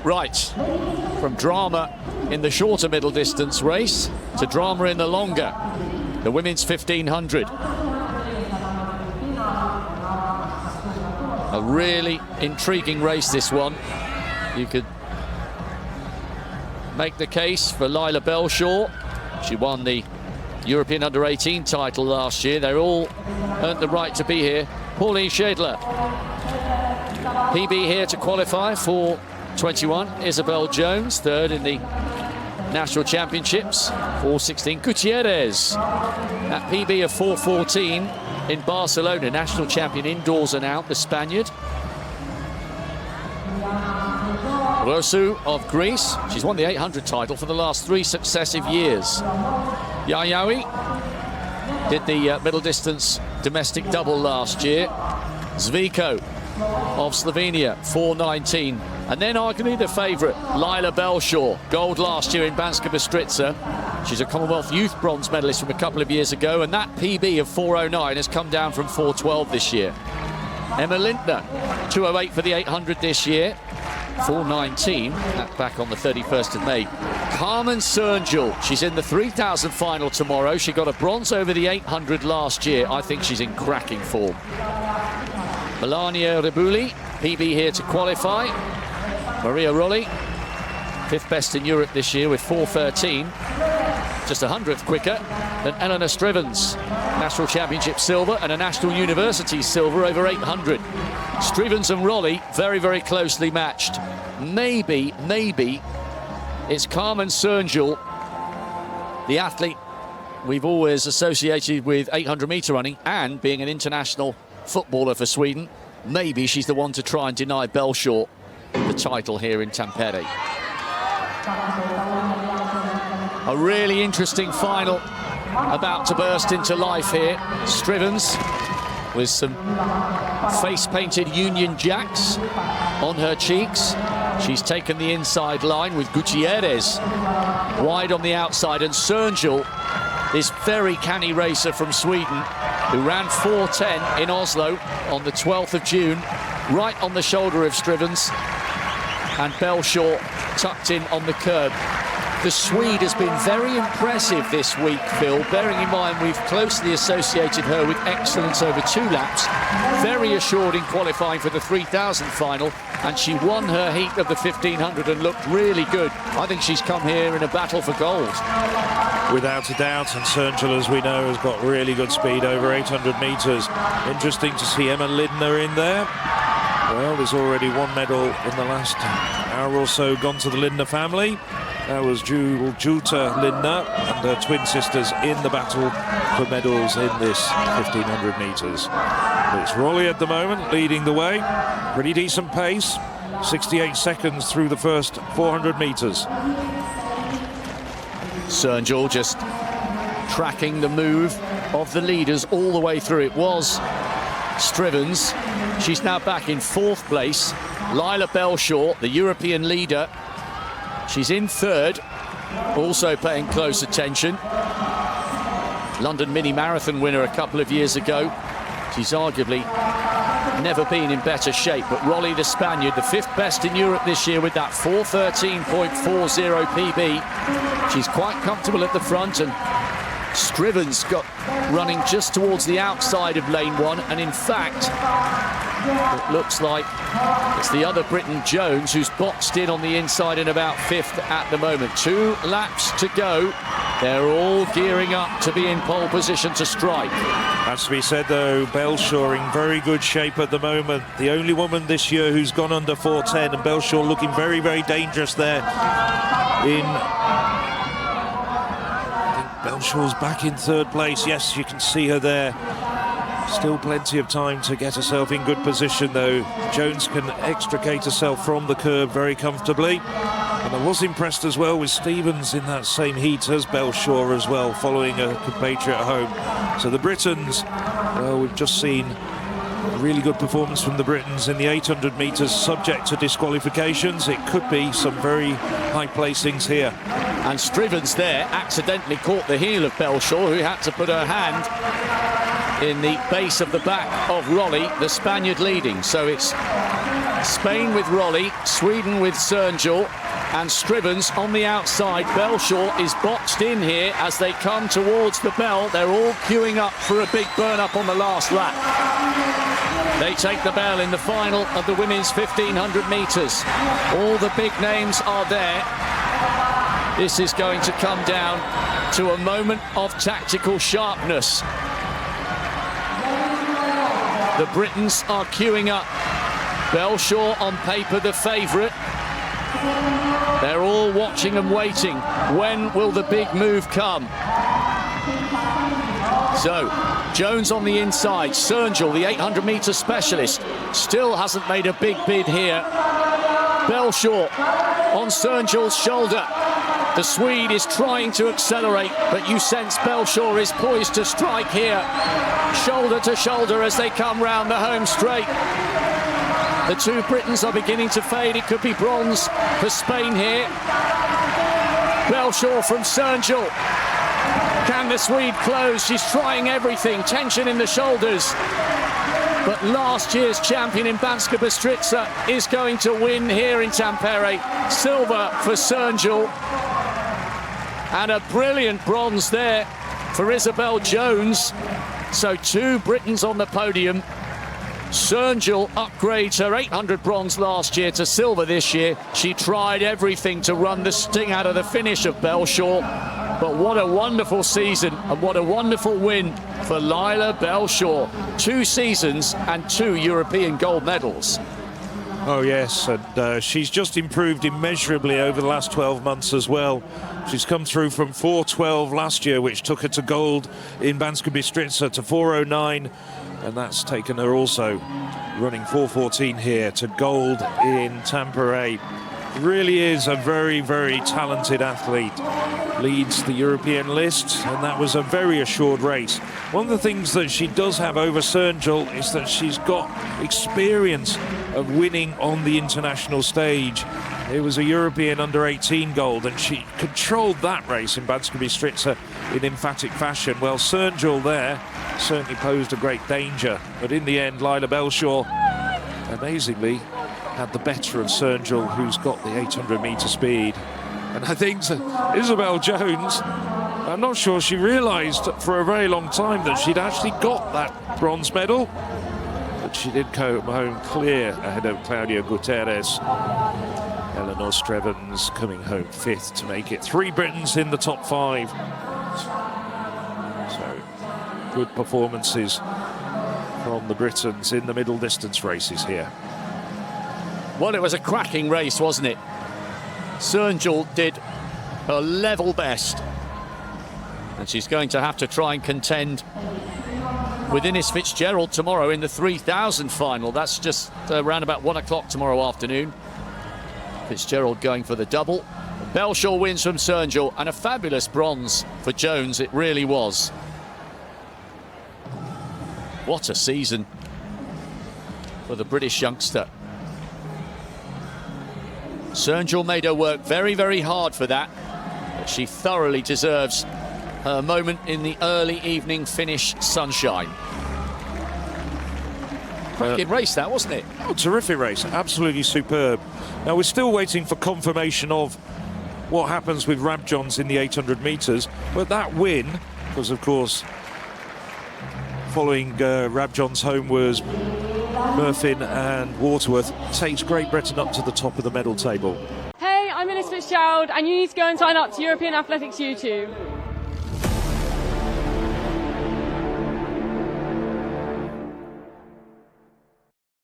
Right, from drama in the shorter middle distance race to drama in the longer, the women's 1500. A really intriguing race, this one. You could make the case for Lyla Belshaw. She won the European Under-18 title last year. They all earned the right to be here. Pauline Schädler, PB here to qualify for 21. Isabel Jones, third in the National Championships, 4:16. Gutierrez, at PB of 4:14 in Barcelona, national champion indoors and out, the Spaniard. Rosu of Greece, she's won the 800 title for the last 3 successive years. Yayawi did the middle distance domestic double last year. Zviko of Slovenia, 4:19. And then arguably the favourite, Lyla Belshaw, gold last year in Banska Bystrica. She's a Commonwealth Youth bronze medalist from a couple of years ago, and that PB of 4:09 has come down from 4:12 this year. Emma Lindner, 2:08 for the 800 this year, 4:19, that's back on the 31st of May. Carmen Sernjul, she's in the 3000 final tomorrow. She got a bronze over the 800 last year. I think she's in cracking form. Melania Rebuli, PB here to qualify. Maria Rolli, 5th best in Europe this year with 4:13. Just 100th quicker than Eleanor Strivens. National Championship silver and a National University silver over 800. Strivens and Rolli very, very closely matched. Maybe it's Carmen Sernjul, the athlete we've always associated with 800-meter running and being an international footballer for Sweden. Maybe she's the one to try and deny Belshaw the title here in Tampere. A really interesting final about to burst into life here. Strivens with some face-painted Union Jacks on her cheeks. She's taken the inside line with Gutierrez wide on the outside, and Sernjul, this very canny racer from Sweden, who ran 4:10 in Oslo on the 12th of June, right on the shoulder of Strivens, and Belshaw tucked in on the curb. The Swede has been very impressive this week, Phil, bearing in mind we've closely associated her with excellence over 2 laps. Very assured in qualifying for the 3000 final, and she won her heat of the 1500 and looked really good. I think she's come here in a battle for gold. Without a doubt, and Sernjul, as we know, has got really good speed over 800 metres. Interesting to see Emma Lindner in there. Well, there's already 1 medal in the last hour or so gone to the Lindner family. That was Julta Lindner and her twin sisters in the battle for medals in this 1500 metres. It's Rolli at the moment leading the way. Pretty decent pace, 68 seconds through the first 400 metres. Sernjul just tracking the move of the leaders all the way through. It was Strivens. She's now back in 4th place. Lyla Belshaw, the European leader, she's in 3rd, also paying close attention. London Mini Marathon winner a couple of years ago. She's arguably never been in better shape, but Rolli, the Spaniard, the 5th best in Europe this year with that 4:13.40 PB. She's quite comfortable at the front, and Strivens got running just towards the outside of lane 1, and in fact it looks like it's the other Briton, Jones, who's boxed in on the inside in about 5th at the moment. 2 laps to go. They're all gearing up to be in pole position to strike. Has to be said, though, Belshaw in very good shape at the moment. The only woman this year who's gone under 4:10, and Belshaw looking very, very dangerous there. Belshaw's back in 3rd place. Yes, you can see her there. Still plenty of time to get herself in good position, though. Jones can extricate herself from the curb very comfortably. And I was impressed as well with Stevens in that same heat as Belshaw as well, following a compatriot at home. So the Britons, well, we've just seen a really good performance from the Britons in the 800 metres, subject to disqualifications. It could be some very high placings here. And Strivens there accidentally caught the heel of Belshaw, who had to put her hand in the base of the back of Rolli, the Spaniard leading. So it's Spain with Rolly, Sweden with Sernjul, and Strivens on the outside. Belshaw is boxed in here as they come towards the bell. They're all queuing up for a big burn-up on the last lap. They take the bell in the final of the women's 1500 metres. All the big names are there. This is going to come down to a moment of tactical sharpness. The Britons are queuing up. Belshaw on paper the favourite. They're all watching and waiting. When will the big move come? So, Jones on the inside. Sernjul, the 800-metre specialist, still hasn't made a big bid here. Belshaw on Sernjul's shoulder. The Swede is trying to accelerate, but you sense Belshaw is poised to strike here. Shoulder to shoulder as they come round the home straight. The two Britons are beginning to fade. It could be bronze for Spain here. Belshaw from Sernjul. Can the Swede close? She's trying everything. Tension in the shoulders. But last year's champion in Banska Bystrica is going to win here in Tampere. Silver for Sernjul. And a brilliant bronze there for Isabel Jones. So two Britons on the podium. Sernjul upgrades her 800 bronze last year to silver this year. She tried everything to run the sting out of the finish of Belshaw. But what a wonderful season and what a wonderful win for Lyla Belshaw. 2 seasons and 2 European gold medals. Oh yes, and she's just improved immeasurably over the last 12 months as well. She's come through from 4:12 last year, which took her to gold in Banska Bystrica, to 4:09, and that's taken her also running 4:14 here to gold in Tampere. Really is a very, very talented athlete. Leads the European list, and that was a very assured race. One of the things that she does have over Sernjul is that she's got experience of winning on the international stage. It was a European under-18 gold, and she controlled that race in Banska Bystrica in emphatic fashion. Well, Sernjul there certainly posed a great danger, but in the end, Lyla Belshaw, amazingly, had the better of Sernjul, who's got the 800-metre speed. And I think Isabel Jones, I'm not sure she realised for a very long time that she'd actually got that bronze medal. But she did come home clear ahead of Claudia Guterres. Eleanor Strevens coming home 5th to make it. 3 Britons in the top 5. So, good performances from the Britons in the middle distance races here. Well, it was a cracking race, wasn't it? Sernjul did her level best. And she's going to have to try and contend with Ines Fitzgerald tomorrow in the 3000 final. That's just around about 1 o'clock tomorrow afternoon. Fitzgerald going for the double. Belshaw wins from Sernjul, and a fabulous bronze for Jones, it really was. What a season for the British youngster. Sernjul made her work very, very hard for that, but she thoroughly deserves her moment in the early evening finish sunshine. Cracking race that, wasn't it? Oh, terrific race, absolutely superb. Now we're still waiting for confirmation of what happens with Rabjons in the 800 metres, but that win, because of course following Rabjons home was Murphin and Waterworth, takes Great Britain up to the top of the medal table. Hey, I'm Ines Fitzgerald, and you need to go and sign up to European Athletics YouTube.